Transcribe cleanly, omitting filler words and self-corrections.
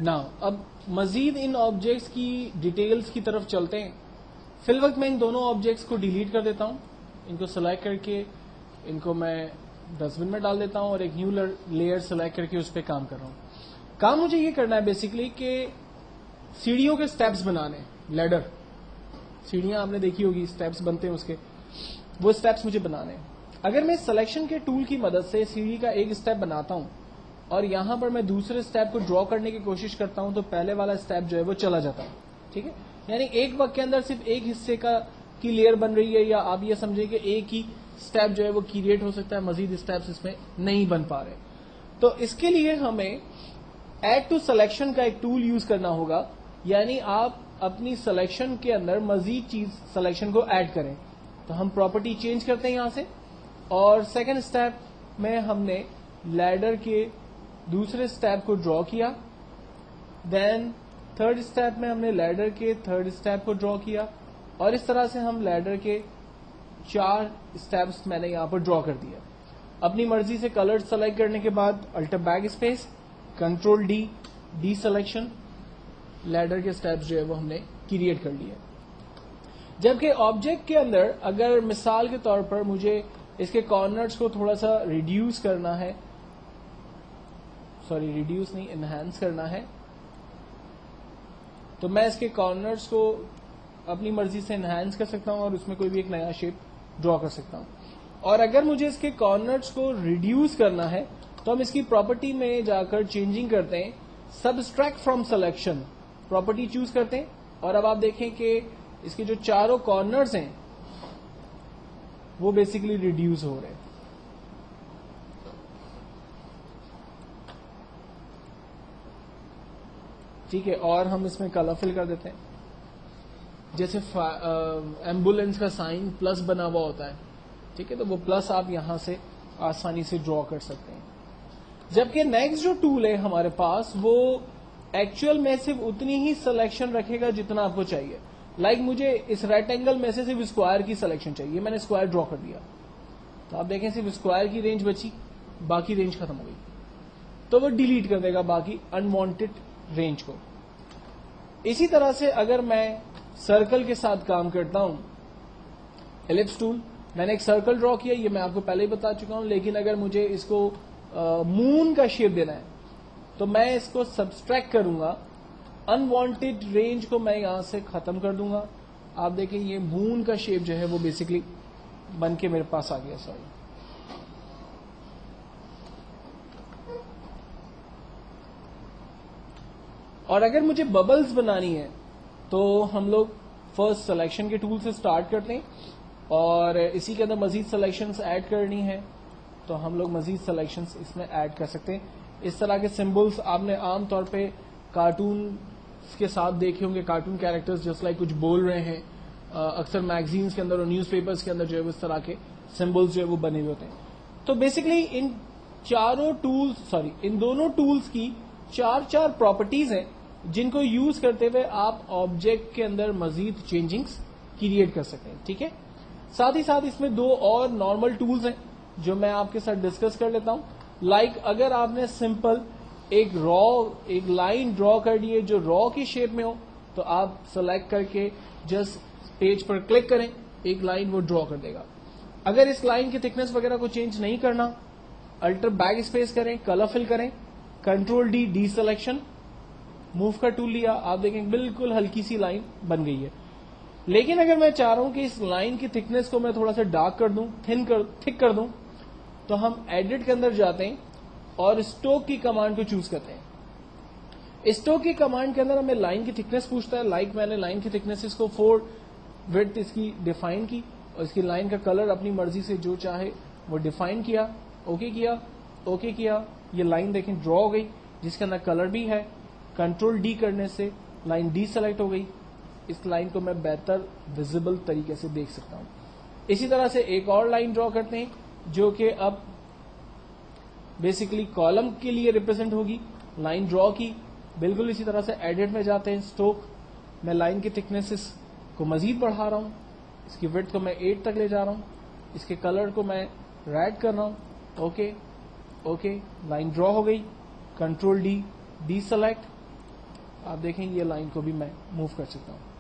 نا اب مزید ان آبجیکٹس کی ڈیٹیلز کی طرف چلتے ہیں. فی الوقت میں ان دونوں آبجیکٹس کو ڈیلیٹ کر دیتا ہوں. ان کو سلیکٹ کر کے ان کو میں ڈسٹ بن میں ڈال دیتا ہوں اور ایک نیو لیئر سلیکٹ کر کے اس پہ کام کر رہا ہوں. کام مجھے یہ کرنا ہے بیسیکلی کہ سیڑھیوں کے سٹیپس بنانے. لیڈر سیڑھیاں آپ نے دیکھی ہوگی, سٹیپس بنتے ہیں اس کے, وہ سٹیپس مجھے بنانے ہیں. اگر میں سلیکشن کے ٹول کی مدد سے سیڑھی کا ایک سٹیپ بناتا ہوں اور یہاں پر میں دوسرے سٹیپ کو ڈرا کرنے کی کوشش کرتا ہوں تو پہلے والا سٹیپ جو ہے وہ چلا جاتا ہے. ٹھیک ہے, یعنی ایک وقت کے اندر صرف ایک حصے کی لیئر بن رہی ہے, یا آپ یہ سمجھیں کہ ایک ہی سٹیپ جو ہے وہ کریٹ ہو سکتا ہے, مزید سٹیپس اس میں نہیں بن پا رہے. تو اس کے لیے ہمیں ایڈ ٹو سلیکشن کا ایک ٹول یوز کرنا ہوگا. یعنی آپ اپنی سلیکشن کے اندر مزید چیز سلیکشن کو ایڈ کریں. تو ہم پراپرٹی چینج کرتے ہیں یہاں سے, اور سیکنڈ اسٹیپ میں ہم نے لیڈر کے دوسرے اسٹیپ کو ڈرا کیا. دین تھرڈ اسٹیپ میں ہم نے لیڈر کے تھرڈ اسٹیپ کو ڈرا کیا, اور اس طرح سے ہم لیڈر کے 4 اسٹیپس میں نے یہاں پر ڈرا کر دیا. اپنی مرضی سے کلر سلیکٹ کرنے کے بعد alter backspace, control D selection, leader کے اسٹیپس جو ہے وہ ہم نے کریٹ کر لیے. جبکہ آبجیکٹ کے اندر اگر مثال کے طور پر مجھے اس کے کارنرز کو تھوڑا سا ریڈیوس کرنا ہے, ریڈیوس نہیں, انہینس کرنا ہے, تو میں اس کے کارنرز کو اپنی مرضی سے انہینس کر سکتا ہوں اور اس میں کوئی بھی ایک نیا شیپ ڈرا کر سکتا ہوں. اور اگر مجھے اس کے کارنرز کو ریڈیوس کرنا ہے تو ہم اس کی پراپرٹی میں جا کر چینجنگ کرتے ہیں, subtract from selection property choose کرتے ہیں, اور اب آپ دیکھیں کہ اس کے جو چاروں کارنرز ہیں وہ بیسیکلی ریڈیوس ہو رہے ہیں. ٹھیک ہے, اور ہم اس میں کلر فل کر دیتے ہیں. جیسے ایمبولینس کا سائن پلس بنا ہوا ہوتا ہے, ٹھیک ہے, تو وہ پلس آپ یہاں سے آسانی سے ڈرا کر سکتے ہیں. جبکہ نیکسٹ جو ٹول ہے ہمارے پاس وہ ایکچوئل میں صرف اتنی ہی سلیکشن رکھے گا جتنا آپ کو چاہیے. لائک مجھے اس رائٹ اینگل میں سے صرف اسکوائر کی سلیکشن چاہیے, میں نے اسکوائر ڈرا کر دیا, تو آپ دیکھیں صرف اسکوائر کی رینج بچی, باقی رینج ختم ہو گئی, تو وہ ڈیلیٹ کر دے گا باقی انوانٹڈ رینج کو. اسی طرح سے اگر میں سرکل کے ساتھ کام کرتا ہوں, ایلپس ٹول, میں نے ایک سرکل ڈرا کیا, یہ میں آپ کو پہلے ہی بتا چکا ہوں, لیکن اگر مجھے اس کو مون کا شیپ دینا ہے تو میں اس کو سبسٹریکٹ کروں گا, انوانٹڈ رینج کو میں یہاں سے ختم کر دوں گا. آپ دیکھیں یہ مون کا شیپ جو ہے وہ بیسکلی بن کے میرے پاس آ گیا. سوری, اور اگر مجھے ببلز بنانی ہے تو ہم لوگ فرسٹ سلیکشن کے ٹول سے سٹارٹ کرتے ہیں, اور اسی کے اندر مزید سلیکشنز ایڈ کرنی ہے تو ہم لوگ مزید سلیکشنز اس میں ایڈ کر سکتے ہیں. اس طرح کے سمبلز آپ نے عام طور پہ کارٹون کے ساتھ دیکھے ہوں گے, کارٹون کیریکٹرز جس لائک کچھ بول رہے ہیں, اکثر میگزینز کے اندر اور نیوز پیپرز کے اندر جو ہے اس طرح کے سمبلز جو ہے وہ بنے ہوئے ہوتے ہیں. تو بیسکلی ان دونوں ٹولز کی 4 پراپرٹیز ہیں جن کو یوز کرتے ہوئے آپ آبجیکٹ کے اندر مزید چینجنگز کریٹ کر سکتے ہیں. ٹھیک ہے, ساتھ ہی ساتھ اس میں 2 اور نارمل ٹولز ہیں جو میں آپ کے ساتھ ڈسکس کر لیتا ہوں. لائک اگر آپ نے سمپل ایک لائن ڈرا کر دی ہے جو را کی شیپ میں ہو, تو آپ سلیکٹ کر کے جسٹ پیج پر کلک کریں, ایک لائن وہ ڈرا کر دے گا. اگر اس لائن کی تھکنس وغیرہ کو چینج نہیں کرنا, الٹر بیک اسپیس کریں, کلر فل کریں, کنٹرول ڈی سلیکشن, موو کا ٹول لیا, آپ دیکھیں بالکل ہلکی سی لائن بن گئی ہے. لیکن اگر میں چاہ رہا ہوں کہ اس لائن کی تھکنس کو میں تھوڑا سا ڈارک کر دوں, تھک کر دوں, تو ہم ایڈٹ کے اندر جاتے ہیں اور اسٹوک کی کمانڈ کو چوز کرتے ہیں. اسٹوک کی کمانڈ کے اندر ہمیں لائن کی تھکنس پوچھتا ہے. لائک میں نے لائن کی تھکنس کو 4 وڈتھ اس کی ڈیفائن کی, اور اس کی لائن کا کلر اپنی مرضی سے جو چاہے وہ ڈیفائن کیا, اوکے کیا, یہ لائن دیکھیں ڈرا ہو گئی جس کے اندر کلر بھی ہے. کنٹرول ڈی کرنے سے لائن ڈی سلیکٹ ہو گئی. اس لائن کو میں بہتر ویزیبل طریقے سے دیکھ سکتا ہوں. اسی طرح سے ایک اور لائن ڈرا کرتے ہیں جو کہ اب بیسیکلی کالم کے لیے ریپرزینٹ ہوگی. لائن ڈرا کی, بالکل اسی طرح سے ایڈٹ میں جاتے ہیں, اسٹوک, میں لائن کی تھکنیسز کو مزید بڑھا رہا ہوں, اس کی وڈتھ کو میں 8 تک لے جا رہا ہوں, اس کے کلر کو میں ریڈ کر رہا ہوں. اوکے, لائن ڈرا ہو گئی. کنٹرول ڈی سلیکٹ, آپ دیکھیں یہ لائن کو بھی میں موو کر سکتا ہوں.